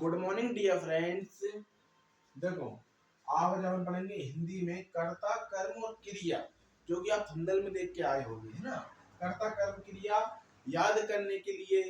Good morning dear friends. देखो, आज हम पढ़ेंगे हिंदी में कर्ता कर्म और क्रिया, जो कि आप थंबनेल में देख के आए होंगे, है ना। कर्ता कर्म क्रिया याद करने के लिए,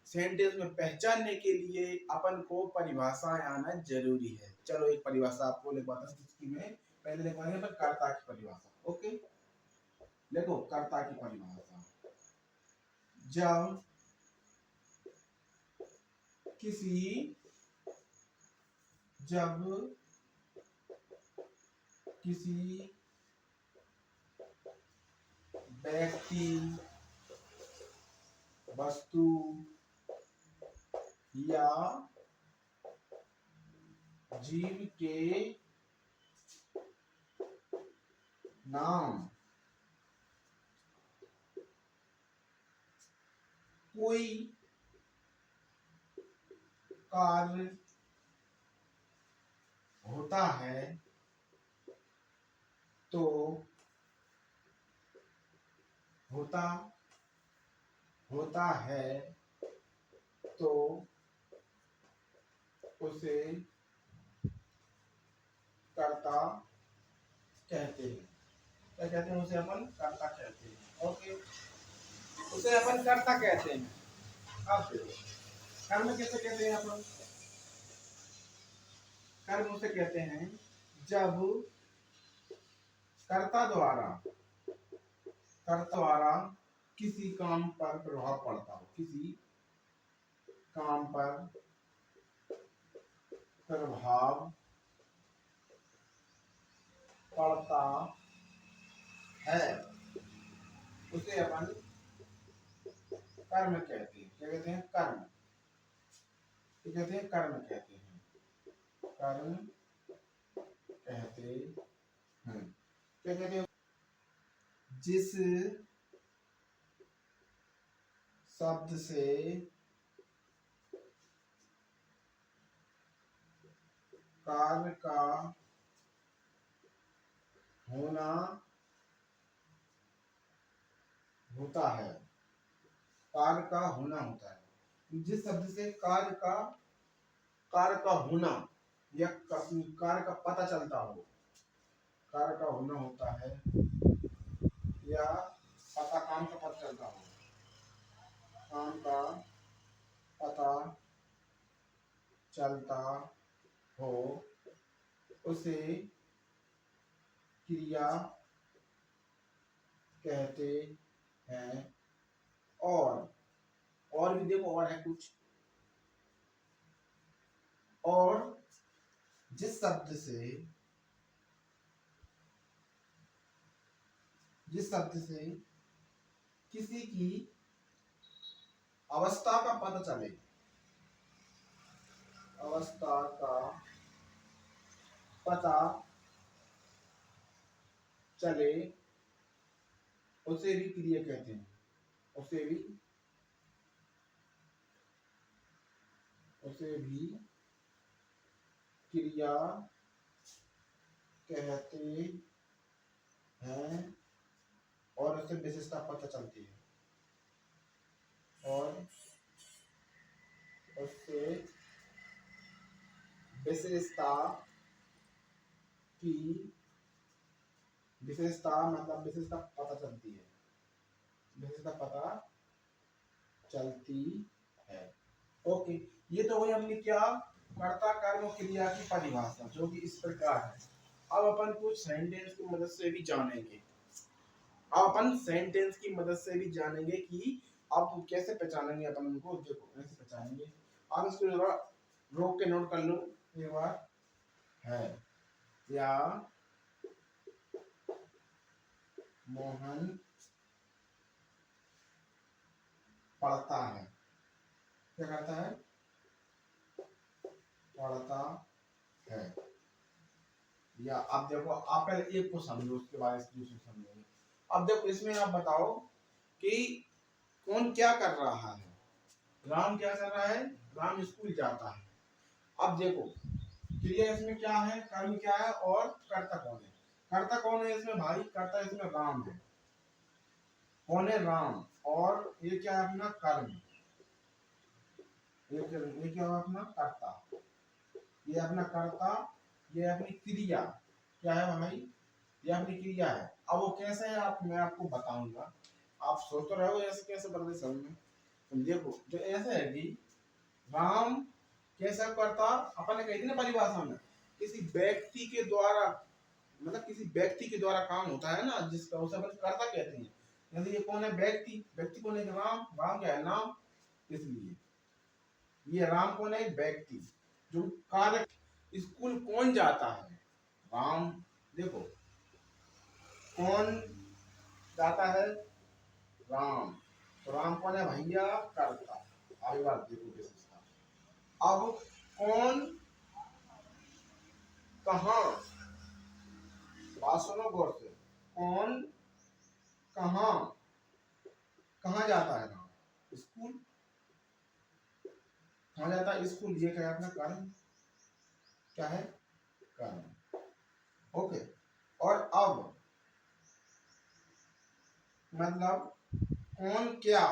सेंटेंस में पहचानने के लिए अपन को परिभाषाएं आना जरूरी है। चलो एक परिभाषा आपको लिखवाता हूं, जिसकी मैं पहले लिखवाएंगे पर कर्ता की परिभाषा। ओके, देखो कर्ता की परिभाषा। जब किसी व्यक्ति, वस्तु या जीव के नाम कोई कार्य होता है तो होता है तो उसे कर्ता कहते हैं। क्या कहते हैं? उसे अपन कर्ता कहते हैं। ओके, उसे अपन कर्ता कहते हैं। अब देखो, कर्म कैसे कहते हैं अपन? कर्म उसे कहते हैं जब कर्ता द्वारा किसी काम पर प्रभाव पड़ता हो, किसी काम पर प्रभाव पड़ता है, उसे अपन कर्म कहते हैं। क्या कहते हैं? कर्म। क्या कहते हैं? कर्म कहते हैं। कर्म कहते हैं। क्या कहते हैं? जिस शब्द से कार्य का होना होता है, कार्य का होना होता है। जिस शब्द से कार्य का होना या कार्य का पता चलता हो, कार्य का होना होता है या काम का पता चलता हो, काम का पता चलता हो, उसे क्रिया कहते हैं। और भी देखो, और है कुछ। और जिस शब्द से किसी की अवस्था का पता चले, अवस्था का पता चले, उसे भी क्रिया कहते हैं। उसे भी क्रिया कहते हैं। और उससे विशेषता पता चलती है, और उससे विशेषता मतलब विशेषता पता चलती है, विशेषता पता चलती है। ओके, ये तो हुई हमने क्या, कर्ता कर्म क्रिया की परिभाषा, जो कि इस प्रकार है। अब अपन कुछ सेंटेंस की मदद से भी जानेंगे। कि आप कैसे पहचानेंगे अपन उनको। देखो ऐसे पहचानेंगे, आप इसको जरा रोक के नोट कर लो एक बार। है या मोहन पढ़ता है। क्या करता है? पढ़ता है। या अब देखो, आप पहले एक को समझो, उसके बाद दूसरे समझेंगे। अब देखो, इसमें आप बताओ कि कौन क्या कर रहा है। राम क्या कर रहा है? राम स्कूल जाता है। अब देखो, क्रिया इसमें क्या है, कर्म क्या है, और कर्ता कौन है? कर्ता कौन है इसमें भाई? कर्ता इसमें राम है। कौन है? राम। और ये क्या है? अपना कर्म। ये क्या है? अपना कर्ता। ये अपना कर्ता, ये अपनी क्रिया क्या है भाई, ये अपनी क्रिया है। अब वो कैसे है आप मैं आपको बताऊंगा। आप सोच तो रहे हो ऐसे कैसे बदले समझ में। तो देखो जो ऐसे है कि राम कैसा करता, अपन ने कही थी ना परिभाषा में, किसी व्यक्ति के द्वारा, मतलब किसी व्यक्ति के द्वारा काम होता है ना जिसका, उसे अपन कर्ता कहते हैं। यदि ये कौन है, व्यक्ति, व्यक्ति कौन है, राम, राम क्या है, नाम, इसलिए ये राम कौन है, व्यक्ति जो कार्य। स्कूल कौन जाता है, राम। देखो कौन जाता है, राम। तो राम कौन है भैया, कर्ता। आगे बात देखो कैसे। अब कौन कहाँ, बात सुनो गौर से, कौन कहाँ, कहाँ जाता है राम, स्कूल। कहाँ जाता है, स्कूल। ये क्या है अपना कर्म, क्या है, कर्म। ओके। और अब मतलब कौन क्या,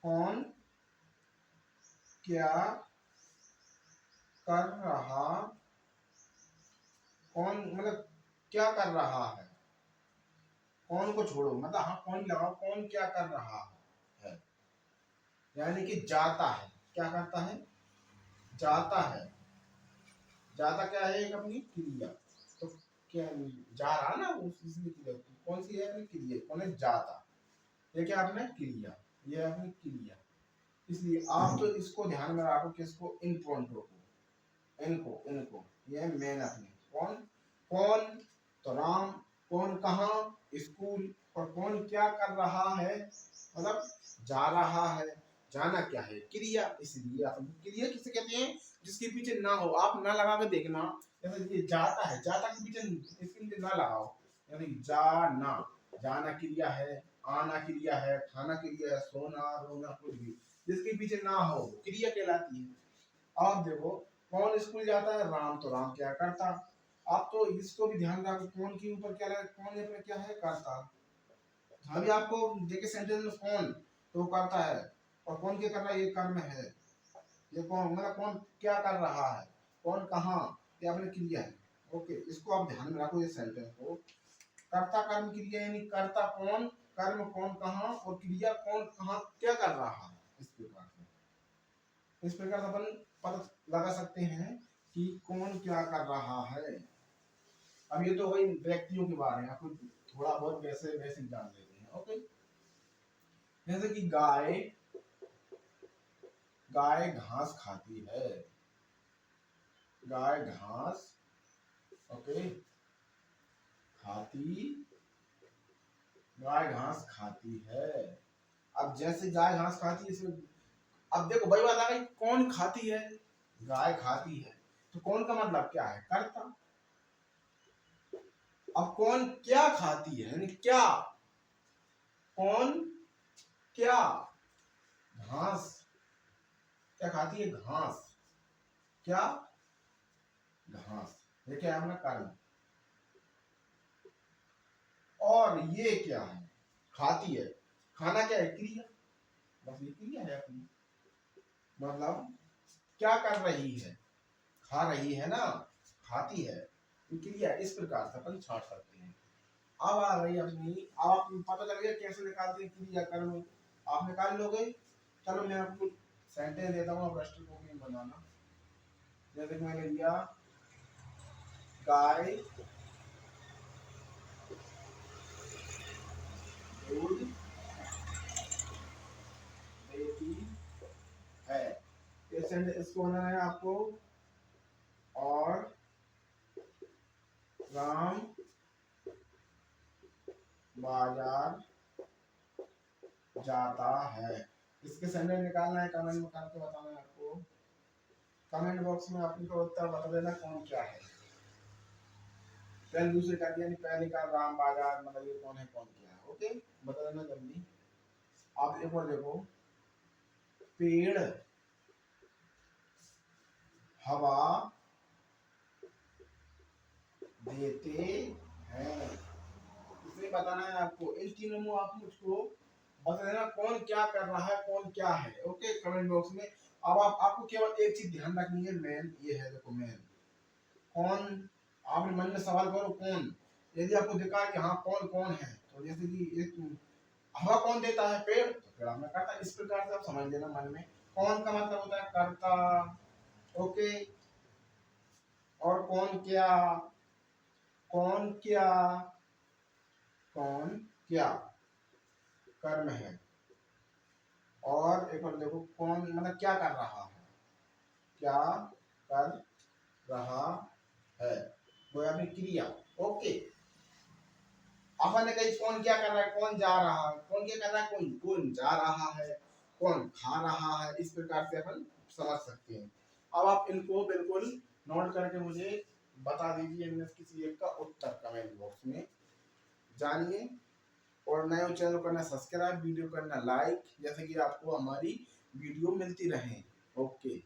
कौन क्या कर रहा, कौन मतलब क्या कर रहा है, कौन को छोड़ो, मतलब हाँ कौन लगाओ, कौन क्या कर रहा है। यानी कि जाता है, क्या करता है, जाता है। जाता क्या है, एक अपनी क्रिया। तो क्या जा रहा ना इसलिए क्रिया, कौन सी है अपनी क्रिया, कौन है, जाता। ये क्या अपने क्रिया, ये अपनी क्रिया। इसलिए आप तो इसको ध्यान में रखो, किसको, इन पॉइंटों को, इनको इनको, ये मेन अपने कौन, कौन तो राम, कौन कहाँ, स्कूल, और कौन क्या कर रहा है, मतलब जा रहा है। जाना क्या है, क्रिया। इसलिए आप क्रिया किसे कहते हैं, जिसके पीछे ना हो, आप ना लगा के देखना। जैसे ये जाता है, जाता के पीछे इसके पीछे ना लगाओ, यानी जाना, जाना क्रिया है, आना क्रिया है, खाना क्रिया है, सोना रोना कुछ भी जिसके पीछे ना हो क्रिया कहलाती है। अब देखो कौन स्कूल जाता है, राम। तो राम क्या करता, आप तो इसको भी ध्यान रखो, कौन के ऊपर क्या लगा, कौन है क्या है, करता। अभी आपको देखे सेंटेंस में कौन, तो करता है, और कौन क्या कर रहा है, ये कर्म है। ये कौन मतलब कौन क्या कर रहा है, कौन कहाँ, ये अपने क्रिया है। ओके, इसको आप ध्यान में रखो, ये सेंटेंस को। कर्ता कर्म क्रिया, यानी कर्ता कौन, कर्म कौन कहाँ, और क्रिया कौन कहाँ क्या कर रहा है। इस प्रकार से, इस प्रकार से अपन पता लगा सकते हैं कि कौन क्या कर रहा है। अब ये तो वही व्यक्तियों के बारे में, आपको थोड़ा बहुत वैसे बेसिक जान लेते हैं। ओके, जैसे कि गाय, गाय घास खाती है, गाय घास, ओके, खाती, गाय घास खाती है। अब जैसे गाय घास खाती है, इसमें अब देखो वही बात आ गई, कौन खाती है, गाय खाती है। तो कौन का मतलब क्या है, कर्ता। अब कौन क्या खाती है, यानी क्या, कौन क्या, घास, क्या खाती है, घास, क्या, घास। ये क्या है अपना कर्म। और ये क्या है, खाती है, खाना क्या है, क्रिया। बस ये क्रिया है अपनी, मतलब क्या कर रही है, खा रही है ना, खाती है, ये क्रिया। इस प्रकार से अपन छाट सकते हैं। अब आ गई अपनी, अब आपको पता चल गया कैसे निकालते हैं क्रिया कर्म, आप निकाल लोगे। चलो मैं आपको सेंटेंस देता हूँ, आप रजिस्टर कॉपी में बनाना। जैसे कि मैंने लिया, गाय दूध देती है, ये सेंटेंस इसको बनाना है आपको। और राम बाजार जाता है। इसके सेंटेंस निकालना है, कमेंट में करके बताना है आपको। कमेंट बॉक्स में अपनी को उत्तर बता देना कौन क्या है। पहले दूसरे कर दिया, पहले का राम बाजार, मतलब ये कौन है कौन क्या है। ओके, बता देना जल्दी। आप एक और देखो, पेड़ हवा देते हैं, इसमें बताना है आपको। इन तीनों में आप मुझको बता देना कौन क्या कर रहा है, कौन क्या है। ओके, कमेंट बॉक्स में अब आपको केवल एक चीज ध्यान रखनी है, मैन ये है, देखो मैन कौन, आपने मन में सवाल करो कौन, यदि आपको दिखा कि हाँ कौन कौन है, तो जैसे कि एक हवा कौन देता है, पेड़, तो पेड़ आपने काटा, इस प्रकार से आप समझ लेना मन में। कौन का मतलब होता है कर्ता, ओके। और कौन क्या, कौन क्या, कौन क्या कर्म है, और एक बार देखो कौन मतलब क्या कर रहा है, क्या कर रहा है, वो आपकी क्रिया, ओके। अपन ने कही कौन क्या कर रहा है, कौन जा रहा है, कौन क्या कर रहा है, कौन कौन जा रहा है, कौन खा रहा है, इस प्रकार से अपन समझ सकते हैं। अब आप इनको बिल्कुल नोट करके मुझे बता दीजिए इनमें से किसी एक का उत्तर कमेंट बॉक्स में। जानिए, और नए चैनल को करना सब्सक्राइब, वीडियो करना लाइक, जैसे कि आपको हमारी वीडियो मिलती रहे। ओके।